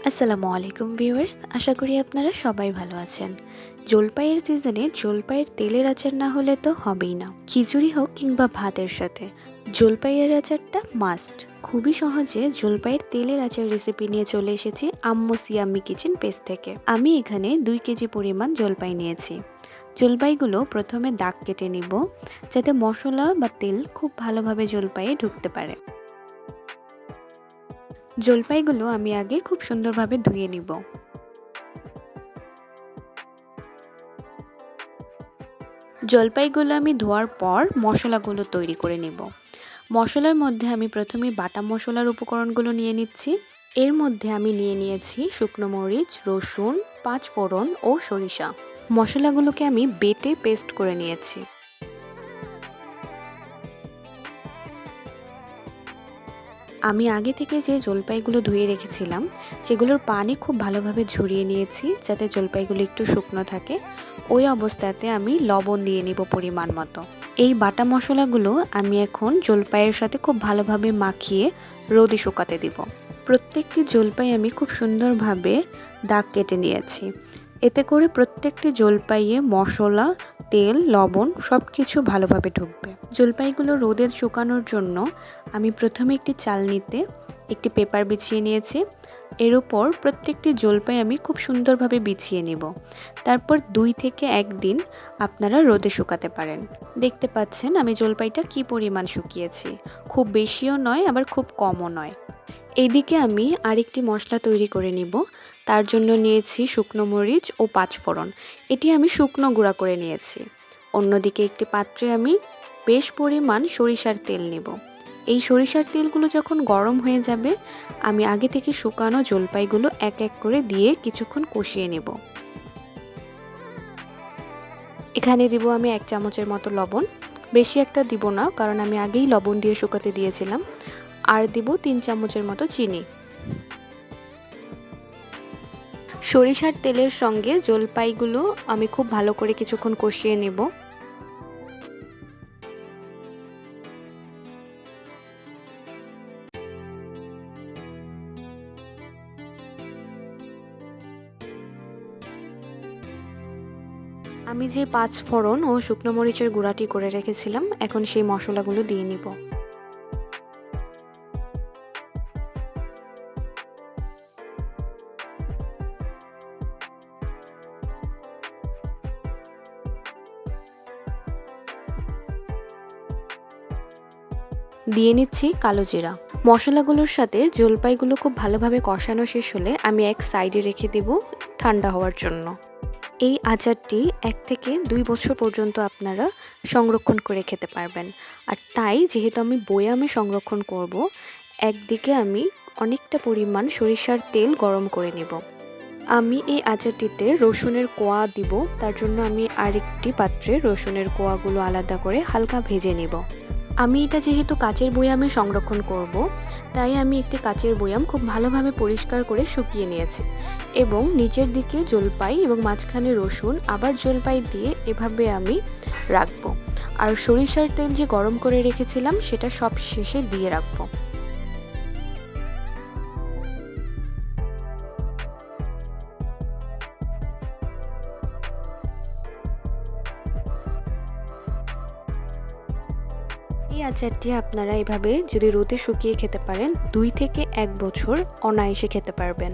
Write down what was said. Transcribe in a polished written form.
আসসালামু আলাইকুম ভিউয়ার্স, আশা করি আপনারা সবাই ভালো আছেন। জলপাইয়ের সিজনে জলপাইয়ের তেলের আচার না হলে তো হবেই না। খিচুড়ি হোক কিংবা ভাতের সাথে জলপাইয়ের আচারটা মাস্ট। খুবই সহজে জলপাইয়ের তেলের আচার রেসিপি নিয়ে চলে এসেছি আম্মুস ইয়াম্মি কিচেন পেজ থেকে। আমি এখানে 2 কেজি পরিমাণ জলপাই নিয়েছি। জলপাইগুলো প্রথমে দাগ কেটে নিব, যাতে মশলা বা তেল খুব ভালোভাবে জলপাইয়ে ঢুকতে পারে। জলপাইগুলো আমি আগে খুব সুন্দরভাবে ধুয়ে নিব। জলপাইগুলো আমি ধোয়ার পর মশলাগুলো তৈরি করে নেব। মশলার মধ্যে আমি প্রথমে বাটা মশলার উপকরণগুলো নিয়ে নিচ্ছি। এর মধ্যে আমি নিয়ে নিয়েছি শুকনো মরিচ, রসুন, 5 ফোড়ন ও সরিষা। মশলাগুলোকে আমি বেটে পেস্ট করে নিয়েছি। আমি আগে থেকে যে জলপাইগুলো ধুয়ে রেখেছিলাম সেগুলোর পানি খুব ভালোভাবে ঝরিয়ে নিয়েছি, যাতে জলপাইগুলো একটু শুকনো থাকে। ওই অবস্থাতে আমি লবণ দিয়ে নিব পরিমাণ মতো। এই বাটা মশলাগুলো আমি এখন জলপাইয়ের সাথে খুব ভালোভাবে মাখিয়ে রোদে শুকাতে দিব। প্রত্যেকটি জলপাই আমি খুব সুন্দরভাবে দাগ কেটে নিয়েছি। এতে করে প্রত্যেকটি জলপাইয়ে মশলা, তেল, লবণ সব কিছু ভালোভাবে ঢুকবে। জলপাইগুলো রোদে শুকানোর জন্য আমি প্রথমে একটি চালনিতে একটি পেপার বিছিয়ে নিয়েছি। এর উপর প্রত্যেকটি জলপাই আমি খুব সুন্দরভাবে বিছিয়ে নেব। তারপর 2 থেকে 1 দিন আপনারা রোদে শুকাতে পারেন। দেখতে পাচ্ছেন আমি জলপাইটা কি পরিমাণ শুকিয়েছি। খুব বেশিও নয়, আবার খুব কমও নয়। এইদিকে আমি আরেকটি মশলা তৈরি করে নিব। তার জন্য নিয়েছি শুকনো মরিচ ও 5 ফোড়ন। এটি আমি শুকনো গুঁড়া করে নিয়েছি। অন্যদিকে একটি পাত্রে আমি বেশ পরিমাণ সরিষার তেল নেব। এই সরিষার তেলগুলো যখন গরম হয়ে যাবে, আমি আগে থেকে শুকানো জলপাইগুলো এক এক করে দিয়ে কিছুক্ষণ কষিয়ে নেব। এখানে দিব আমি 1 চামচের মতো লবণ। বেশি একটা দিব না, কারণ আমি আগেই লবণ দিয়ে শুকাতে দিয়েছিলাম। আর দিব 3 চামচের মতো চিনি। সরিষার তেলের সঙ্গে জলপাইগুলো আমি খুব ভালো করে কিছুক্ষণ কষিয়ে নেব। আমি যে 5 ফোড়ন ও শুকনো মরিচের গুঁড়াটি করে রেখেছিলাম, এখন সেই মশলাগুলো দিয়ে নিব। দিয়ে নিচ্ছি কালো জিরা। মশলাগুলোর সাথে জলপাইগুলো খুব ভালোভাবে কষানো শেষ হলে আমি এক সাইডে রেখে দেব ঠান্ডা হওয়ার জন্য। এই আচারটি 1 থেকে 2 বছর পর্যন্ত আপনারা সংরক্ষণ করে খেতে পারবেন। আর তাই যেহেতু আমি বয়ামে সংরক্ষণ করব, একদিকে আমি অনেকটা পরিমাণ সরিষার তেল গরম করে নেব। আমি এই আচারটিতে রসুনের কোয়া দিব, তার জন্য আমি আরেকটি পাত্রে রসুনের কোয়াগুলো আলাদা করে হালকা ভেজে নেব। আমি এটা যেহেতু কাচের বয়ামে সংরক্ষণ করব, তাই আমি একটি কাচের বয়াম খুব ভালোভাবে পরিষ্কার করে শুকিয়ে নিয়েছি এবং নিচের দিকে জলপাই এবং মাঝখানে রসুন, আবার জলপাই দিয়ে এভাবে আমি রাখবো। আর সরিষার তেল যে গরম করে রেখেছিলাম সেটা সব শেষে দিয়ে রাখবো। এই আচারটি আপনারা এভাবে যদি রোদে শুকিয়ে খেতে পারেন, 2 থেকে 1 বছর অনায়াসে খেতে পারবেন।